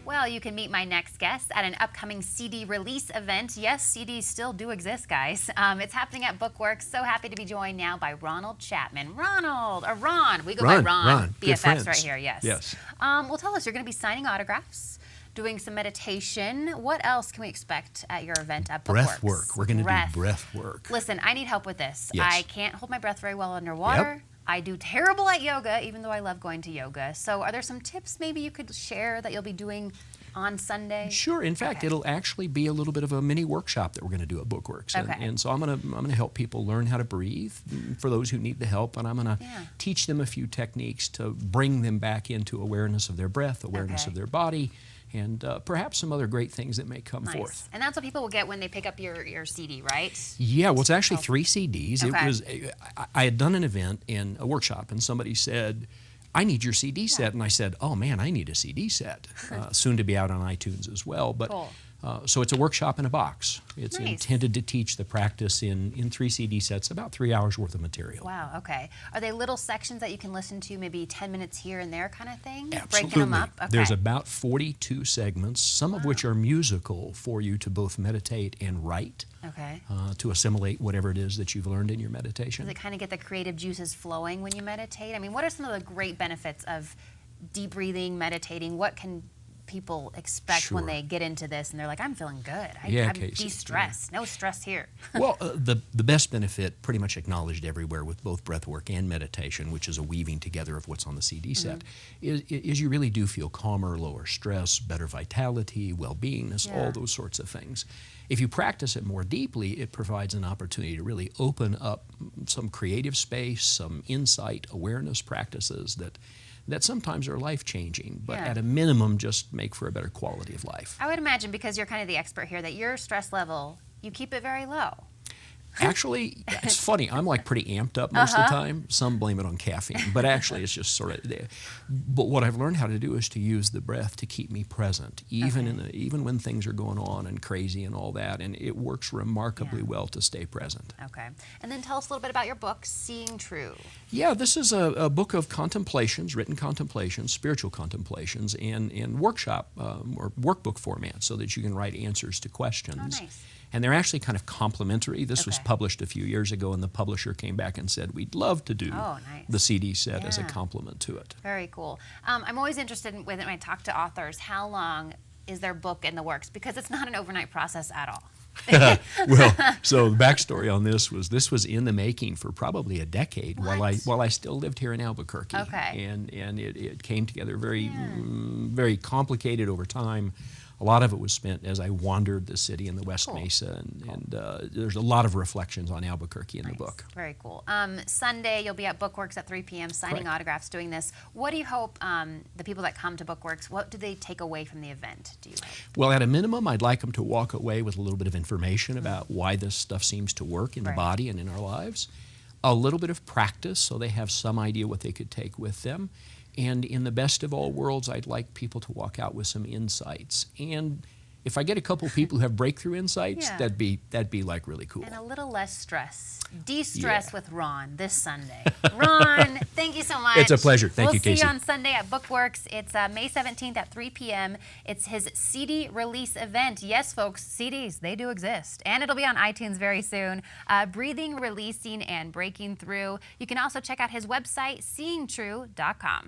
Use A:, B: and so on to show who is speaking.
A: Well, you can meet my next guest at an upcoming CD release event. Yes, CDs still do exist, guys. It's happening at Bookworks. So happy to be joined now by Ronald Chapman. Ronald, or Ron. We go by Ron. BFFs right here, yes.
B: Yes.
A: Well, tell us, you're going to be signing autographs, doing some meditation. What else can we expect at your event at Bookworks?
B: Breath work. We're going to do breath work.
A: Listen, I need help with this.
B: Yes.
A: I can't hold my breath very well underwater.
B: Yep.
A: I do terrible at yoga, even though I love going to yoga. So are there some tips maybe you could share that you'll be doing on Sunday?
B: Sure. In fact, it'll actually be a little bit of a mini workshop that we're going to do at Bookworks. And so I'm going to help people learn how to breathe for those who need the help, and I'm going to teach them a few techniques to bring them back into awareness of their breath, awareness of their body, and perhaps some other great things that may come forth.
A: And that's what people will get when they pick up your CD, right?
B: Yeah, well, it's actually 3 CDs. It was I had done an event in a workshop, and somebody said, I need your CD set. And I said, oh man, I need a CD set. Soon to be out on iTunes as well. But so it's a workshop in a box. It's intended to teach the practice in 3 CD sets, about 3 hours worth of material.
A: Wow, okay. Are they little sections that you can listen to, maybe 10 minutes here and there kind of thing?
B: Absolutely.
A: Breaking them up? Okay.
B: There's about 42 segments, some of which are musical for you to both meditate and write. To assimilate whatever it is that you've learned in your meditation.
A: Does it kind of get the creative juices flowing when you meditate? I mean, what are some of the great benefits of deep breathing, meditating? What can people expect when they get into this and they're like, I'm feeling good. I'm de-stressed. No stress here.
B: Well, the best benefit, pretty much acknowledged everywhere with both breath work and meditation, which is a weaving together of what's on the CD set, is you really do feel calmer, lower stress, better vitality, well-beingness, all those sorts of things. If you practice it more deeply, it provides an opportunity to really open up some creative space, some insight, awareness practices that sometimes are life-changing, but at a minimum just make for a better quality of life.
A: I would imagine, because you're kind of the expert here, that your stress level, you keep it very low.
B: Actually, it's funny. I'm like pretty amped up most of the time. Some blame it on caffeine, but actually it's just sort of there. But what I've learned how to do is to use the breath to keep me present, even when things are going on and crazy and all that, and it works remarkably well to stay present.
A: Okay. And then tell us a little bit about your book, Seeing True.
B: Yeah, this is a book of contemplations, written contemplations, spiritual contemplations, in workshop or workbook format, so that you can write answers to questions.
A: Oh, nice.
B: And they're actually kind of complementary. This was published a few years ago, and the publisher came back and said, we'd love to do the CD set as a complement to it.
A: Very cool. I'm always interested in, when I talk to authors, how long is their book in the works? Because it's not an overnight process at all.
B: Well, so the backstory on this was in the making for probably a decade while I still lived here in Albuquerque. And it came together very complicated over time. A lot of it was spent as I wandered the city in the West Mesa, and there's a lot of reflections on Albuquerque in the book. Very
A: cool. Sunday, you'll be at Bookworks at 3 p.m. signing autographs, doing this. What do you hope the people that come to Bookworks, what do they take away from the event, do you hope?
B: Well, at a minimum, I'd like them to walk away with a little bit of information about why this stuff seems to work in the body and in our lives. A little bit of practice, so they have some idea what they could take with them. And in the best of all worlds, I'd like people to walk out with some insights. And if I get a couple people who have breakthrough insights, that'd be like really cool.
A: And a little less stress. De-stress with Ron this Sunday. Ron, thank you so much.
B: It's a pleasure. Thank you, Casey.
A: We'll see you on Sunday at Bookworks. It's May 17th at 3 p.m. It's his CD release event. Yes, folks, CDs, they do exist. And it'll be on iTunes very soon. Breathing, releasing, and breaking through. You can also check out his website, seeingtrue.com.